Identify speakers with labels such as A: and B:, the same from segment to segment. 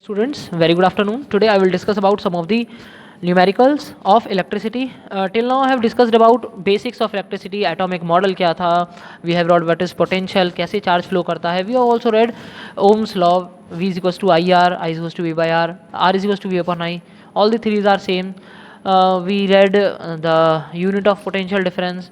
A: Students, very good afternoon. Today I will discuss about some of the numericals of electricity. Till now I have discussed about basics of electricity, atomic model क्या था, we have read what is potential, कैसे charge flow करता है. We have also read Ohm's law, V is equals to IR, I is equals to V by R is equals to V upon I. All the theories are same. We read the unit of potential difference.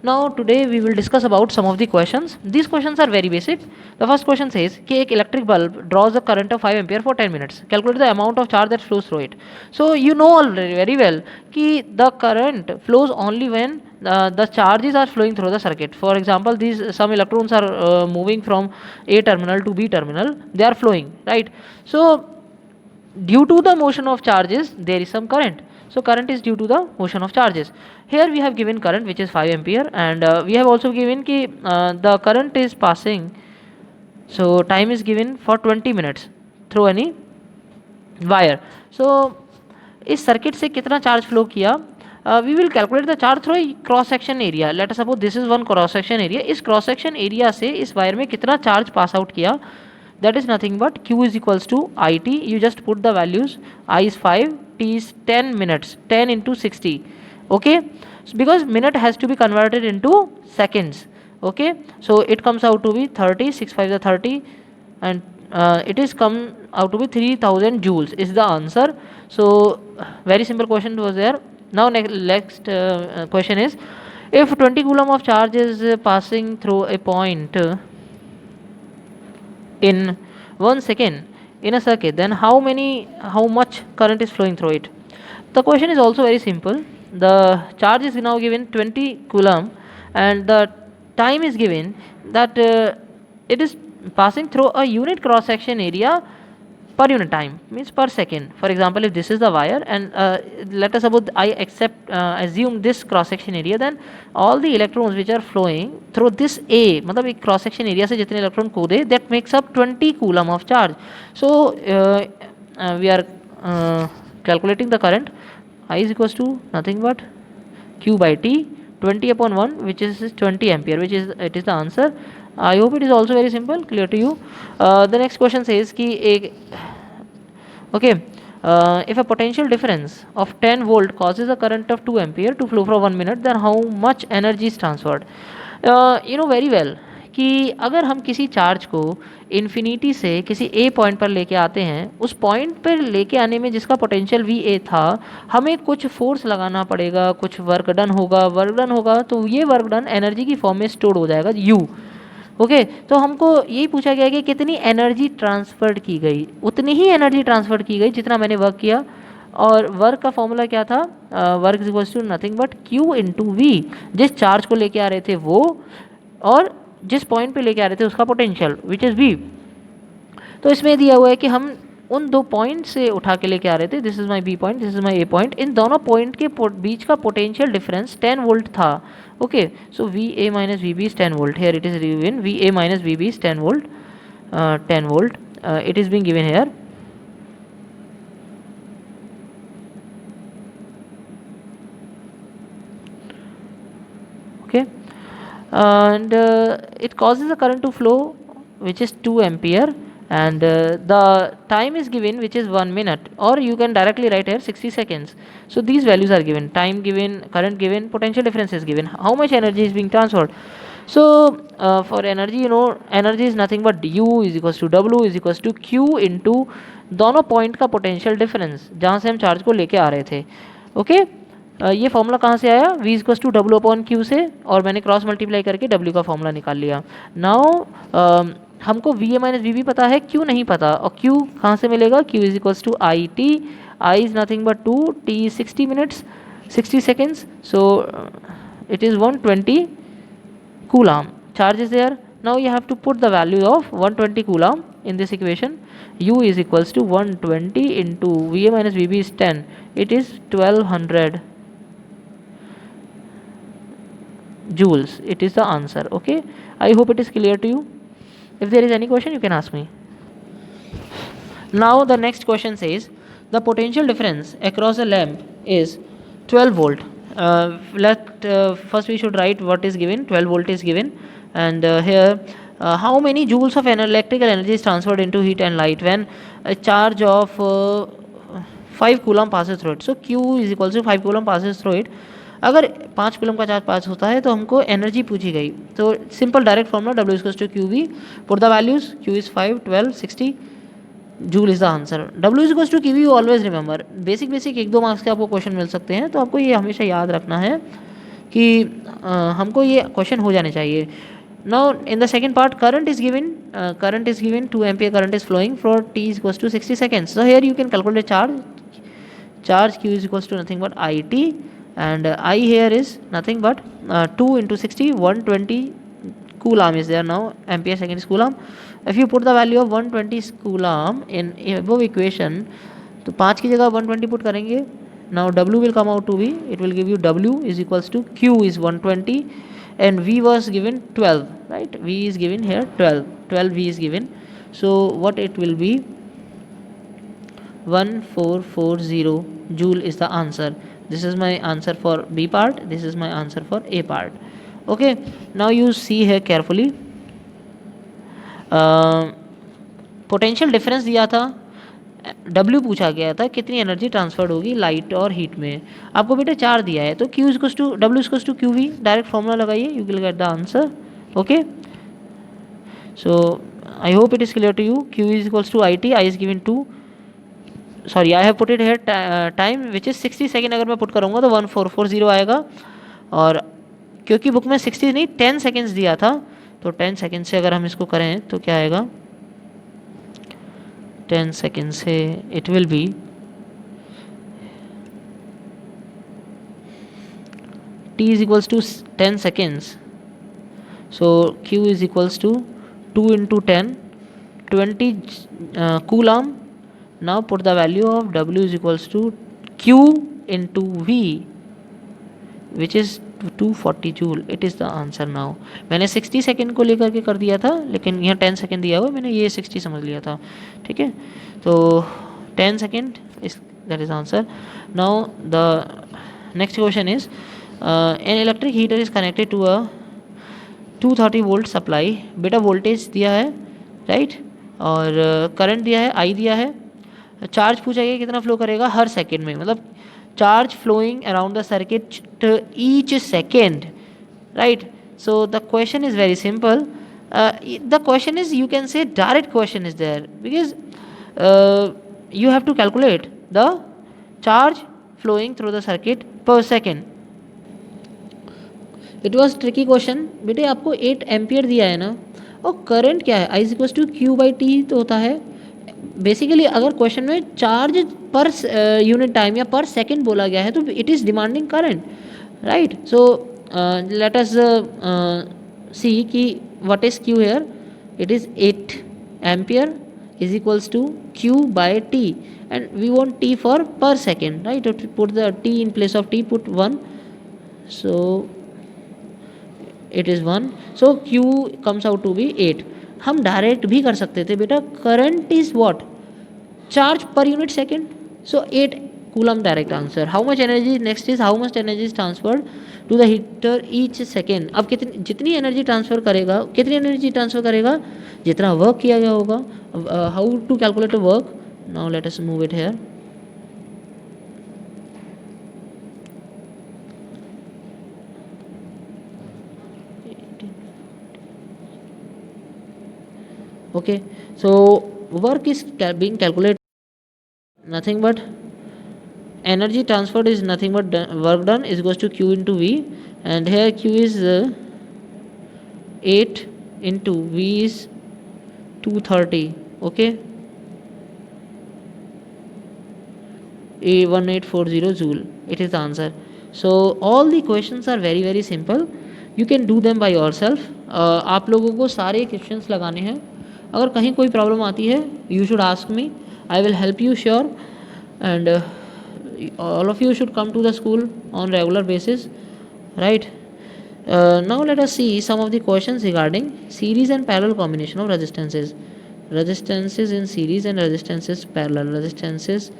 A: Now today we will discuss about some of the questions. These questions are very basic. The first question says कि एक electric bulb draws a current of 5 ampere for 10 minutes. Calculate the amount of charge that flows through it. So you know already very well कि the current flows only when the charges are flowing through the circuit. For example, these some electrons are moving from A terminal to B terminal. They are flowing, right? So due to the motion of charges there is some current. So current is due to the motion of charges. Here we have given current which is 5 ampere, and we have also given ki the current is passing, so time is given for 20 minutes through any wire. So इस circuit से कितना charge flow किया, we will calculate the charge through a cross section area. Let us suppose this is one cross section area. इस cross section area से इस wire में कितना charge pass out किया, that is nothing but q is equals to it. You just put the values. I is 5, t is 10 minutes, 10 into 60. Okay, so because minute has to be converted into seconds. Okay, so it comes out to be 30, 6 5 the 30, and it is come out to be 3000 joules is the answer. So very simple question was there. Now next question is, if 20 coulomb of charge is passing through a point in 1 second in a circuit, then how much current is flowing through it? The question is also very simple. The charge is now given 20 coulomb, and the time is given that it is passing through a unit cross section area per unit time, means per second. For example, if this is the wire, and let us suppose I assume this cross section area, then all the electrons which are flowing through this A, मतलब एक cross section area से जितने electron कूदे, that makes up 20 coulomb of charge. So we are calculating the current. I is equals to nothing but q by t, 20 upon 1, which is 20 ampere, which is it is the answer. I hope it is also very simple, clear to you. The next question says कि okay, if a potential difference of 10 volt causes a current of 2 ampere to flow for 1 minute, then how much energy is transferred? You know very well कि अगर हम किसी charge को infinity से किसी ए point पर लेके आते हैं, उस पॉइंट पर लेके आने में जिसका पोटेंशियल वी ए था, हमें कुछ फोर्स लगाना पड़ेगा, कुछ वर्क डन होगा, तो ये वर्क डन एनर्जी की फॉर्म में स्टोर हो जाएगा यू. ओके, तो हमको यही पूछा गया कि कितनी एनर्जी ट्रांसफर्ड की गई, उतनी ही एनर्जी ट्रांसफर की गई जितना मैंने वर्क किया. और वर्क का फॉर्मूला क्या था, work is equals to nothing but Q into V. जिस चार्ज को लेके आ रहे थे वो, और जिस पॉइंट पे लेके आ रहे थे उसका पोटेंशियल विच इज़ वी. तो इसमें दिया हुआ है कि हम उन दो पॉइंट से उठा के लेके आ रहे थे, this is my B point, this is my A point. इन दोनों पॉइंट के बीच का पोटेंशियल डिफरेंस 10 वोल्ट था. Okay, so V A minus V B is 10 volt. Here it is given V A minus V B is 10 volt, 10 volt. It is being given here. Okay, and it causes a current to flow which is 2 ampere, and the time is given which is 1 minute, or you can directly write here 60 seconds. So these values are given, time given, current given, potential difference is given, how much energy is being transferred. So for energy, you know, energy is nothing but u is equals to w is equals to q into दोनों point का potential difference जहाँ से हम charge को लेके आ रहे थे. ओके, ये फॉर्मूला कहाँ से आया, v equals to W upon Q से, और मैंने क्रॉस मल्टीप्लाई करके w का फॉर्मूला निकाल लिया. नाउ हमको V A minus V B पता है, क्यू नहीं पता, और क्यू कहाँ से मिलेगा, Q is equals to I T. I is nothing but 2, T is 60 minutes, 60 seconds. So it is 120 coulomb. Charge is there. Now you have to put the value of 120 coulomb in this equation. U is equals to 120 into V A minus VB is 10. It is 1200 joules. It is the answer. Okay, I hope it is clear to you. If there is any question, you can ask me. Now the next question says the potential difference across a lamp is 12 volt. First we should write what is given. 12 volt is given, and here how many joules of electrical energy is transferred into heat and light when a charge of 5 coulomb passes through it? So q is equals to 5 coulomb passes through it. अगर 5 coulomb का charge पास होता है तो हमको energy पूछी गई, तो simple direct formula W equals to Q V, put the values, Q is 5, 12, 60 joule is the answer. W equals to Q V, always remember. Basic 1-2 marks के आपको क्वेश्चन मिल सकते हैं, तो आपको ये हमेशा याद रखना है कि हमको ये क्वेश्चन हो जाने चाहिए. Now in the second part, current is given 2 ampere current is flowing for t is equals to 60 seconds. So here you can calculate charge Q is equals to nothing but IT, and I here is nothing but 2 into 60, 120 coulomb is there. Now ampere second is coulomb. If you put the value of 120 coulomb in above equation, तो 5 की जगह 120 put करेंगे. Now W will come out to be, it will give you W is equals to Q is 120 and V was given 12, right? V is given here 12 V is given. So what it will be, 1440 joule is the answer. This is my answer for B part, this is my answer for A part. Okay, now you see here carefully. Potential difference दिया था, W पूछा गया था कितनी energy transferred होगी light और heat में. आपको बेटा 4 दिया है, तो Q equals to W equals to QV, direct formula लगाइए, you will get the answer. Okay, so I hope it is clear to you. Q is equals to IT, I is given 2, sorry I have put it here time which is 60 second. अगर मैं put करूँगा तो 1440 आएगा, और क्योंकि book में 60 नहीं 10 seconds दिया था, तो 10 सेकेंड से अगर हम इसको करें तो क्या आएगा, 10 सेकेंड से it will be t is equals to 10 seconds, so Q is equals to 2 into 10, 20 coulomb. Now put the value of W is equals to Q into V, which is 240 joule. It is the answer. Now मैंने 60 second को लेकर के कर दिया था, लेकिन यहाँ 10 second दिया हुआ, मैंने ये 60 समझ लिया था. ठीक है, तो 10 second is that is answer. Now the next question is, an electric heater is connected to a 230 volt supply. बेटा वोल्टेज दिया है, राइट, और करंट दिया है, I दिया है. चार्ज पूछा गया कितना फ्लो करेगा हर सेकेंड में, मतलब charge flowing around the circuit each second, right? So the question is very simple. The question is, you can say direct question is there, because you have to calculate the charge flowing through the circuit per second. It was tricky question. बेटे आपको 8 ampere दिया है ना, और current क्या है, I is equals to Q by T तो होता है. बेसिकली अगर क्वेश्चन में चार्ज पर यूनिट टाइम या पर सेकंड बोला गया है, तो it is demanding current, right. So let us see कि what is Q here. It is 8 ampere is equals to Q by T, and we want T for per second, right. Put the T in place of T, put 1, so it is 1, so Q comes out to be 8. हम direct भी कर सकते थे बेटा, current is what, charge per unit second, so 8 coulomb direct answer. How much energy, next is how much energy is transferred to the heater each second. अब जितनी energy transfer करेगा, कितनी एनर्जी ट्रांसफर करेगा, जितना वर्क किया गया होगा. How to calculate work, now let us move it here. Okay, so work is being calculated, nothing but energy transferred is nothing but work done is equals to Q into V, and here Q is 8 into V is 230. Okay, 1840 joule, it is the answer. So all the questions are very simple, you can do them by yourself. आप लोगों को सारे questions लगाने हैं. अगर कहीं कोई problem आती है, you should ask me, I will help you sure, and all of you should come to the school on regular basis, right. Now let us see some of the questions regarding series and parallel combination of resistances in series and resistances parallel. Resistances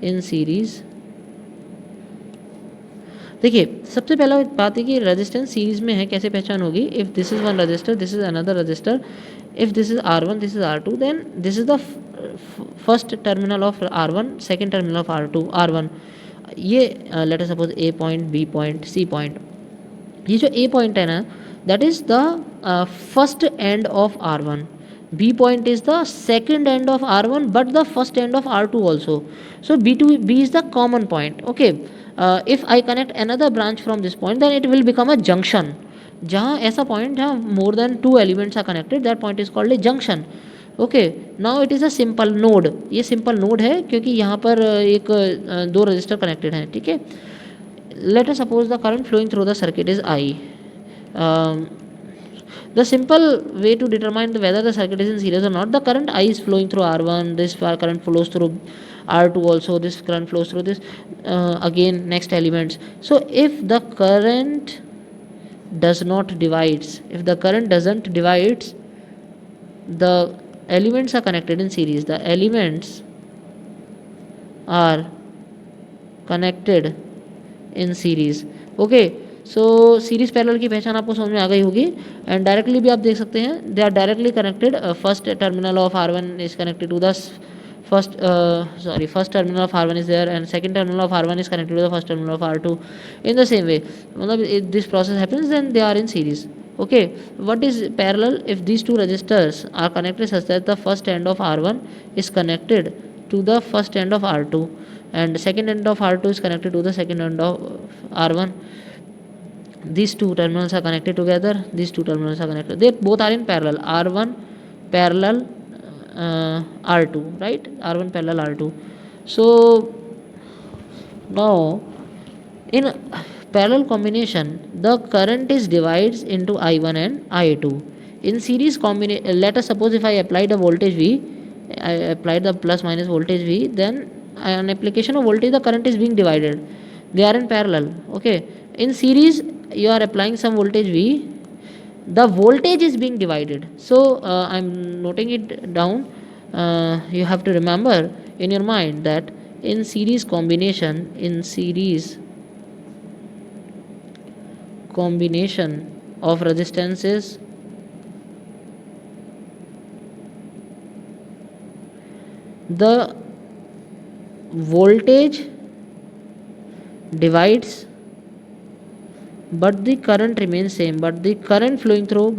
A: in series, देखिए सबसे पहला बात है कि resistance series में है, कैसे पहचान होगी. If this is one register, this is another register, if this is R1, this is R2, then this is the first terminal of R1, second terminal of R1. ये late us suppose A point, B point, C point. ये जो A point है ना, that is the first end of R1. B point is the second end of R1 but the first end of R2 also. So B is the common point. Okay, if I connect another branch from this point, then it will become a junction. जहाँ ऐसा point जहाँ more than two elements are connected, that point is called a junction. Okay, now it is a simple node. ये simple node है क्योंकि यहाँ पर एक दो रजिस्टर कनेक्टेड हैं. ठीक है, let us suppose the current flowing through the circuit is I. The simple way to determine whether the circuit is in series or not, the current I is flowing through R1, this current flows through R2 also, this current flows through this again next elements. So if the current does not divides, if the current doesn't divides, the elements are connected in series. The elements are connected in series. Okay, so series parallel की पहचान आपको समझ में आ गई होगी. And directly भी आप देख सकते हैं, they are directly connected. First terminal of R1 is connected to the first terminal of R1 is there and second terminal of R1 is connected to the first terminal of R2 in the same way. मतलब this process happens then they are in series. Okay, what is parallel? If these two resistors are connected such that the first end of R1 is connected to the first end of R2 and second end of R2 is connected to the second end of R1, these two terminals are connected together, these two terminals are connected, they both are in parallel. R1 parallel R2, right? R1 parallel R2. So now in parallel combination the current is divides into I1 and I2. In series combination, let us suppose if I applied a voltage V, I applied the plus minus voltage V, then an application of voltage the current is being divided, they are in parallel. Okay, in series you are applying some voltage V, the voltage is being divided. So I'm noting it down. You have to remember in your mind that in series combination, of resistances, the voltage divides but the current remains same, but the current flowing through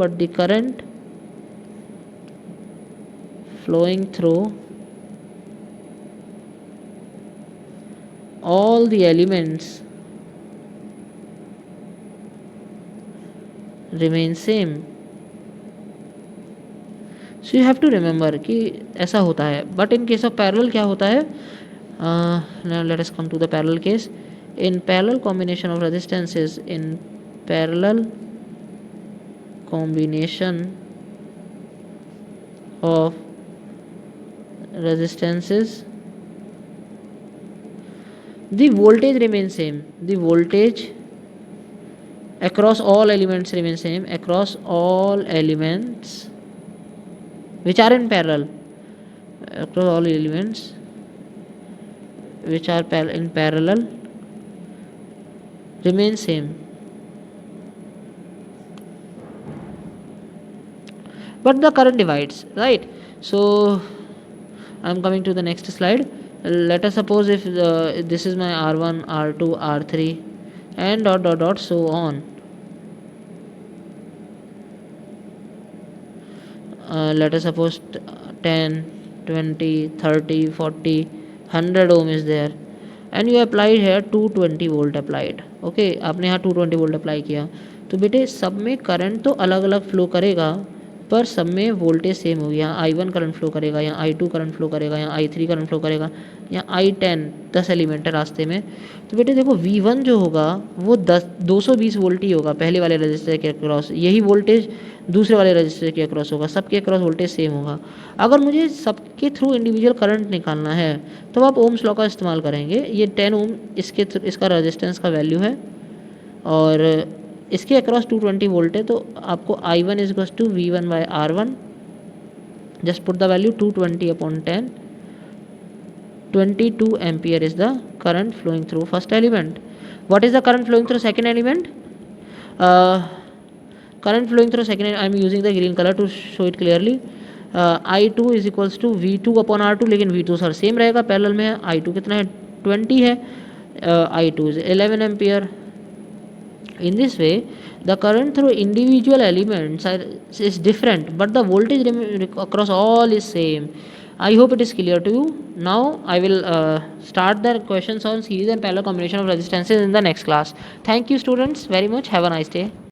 A: all the elements remain same. So you have to remember कि ऐसा होता है. But in case of parallel क्या होता है? Now let us come to the parallel case. In parallel combination of resistances, in parallel combination of resistances, the voltage remains same, the voltage across all elements remains same, across all elements which are in parallel, across all elements which are in parallel remain same. But the current divides, right? So I'm coming to the next slide. Let us suppose if this is my R1, R2, R3 and dot dot dot so on. Let us suppose 10, 20, 30, 40, 100 ohm is there and you applied here 220 volt applied. Okay, आपने यहाँ 220 volt apply किया तो बेटे सब में current तो अलग अलग फ्लो करेगा पर सब में वोल्टेज सेम होगी. यहाँ I1 करंट फ्लो करेगा, यहाँ I2 करंट फ्लो करेगा, यहाँ I3 करंट फ्लो करेगा, यहाँ I10 10 एलिमेंट है रास्ते में. तो बेटे देखो V1 जो होगा वो 220 वोल्ट ही होगा पहले वाले रजिस्टर के अक्रॉस, यही वोल्टेज दूसरे वाले रजिस्टर के अक्रॉस होगा, सबके अक्रॉस वोल्टेज सेम होगा. अगर मुझे सबके थ्रू इंडिविजुअल करंट निकालना है तो आप ओम्स लॉ का इस्तेमाल करेंगे. ये 10 ओम इसका रजिस्टेंस का वैल्यू है और इसके अक्रॉस 220 वोल्ट है तो आपको I1 is equals to V1 by R1. Just put the value 220 upon 10. 22 ampere is the current flowing through first element. What is the current flowing through second element? current flowing through second, I am using the green color to show it clearly. I2 is equals to V2 upon R2, लेकिन V2 sir same रहेगा, parallel में है. I2 कितना है, 20 है. I2 is 11 ampere. In this way, the current through individual elements is different, but the voltage across all is same. I hope it is clear to you. Now I will start the questions on series and parallel combination of resistances in the next class. Thank you students very much. Have a nice day.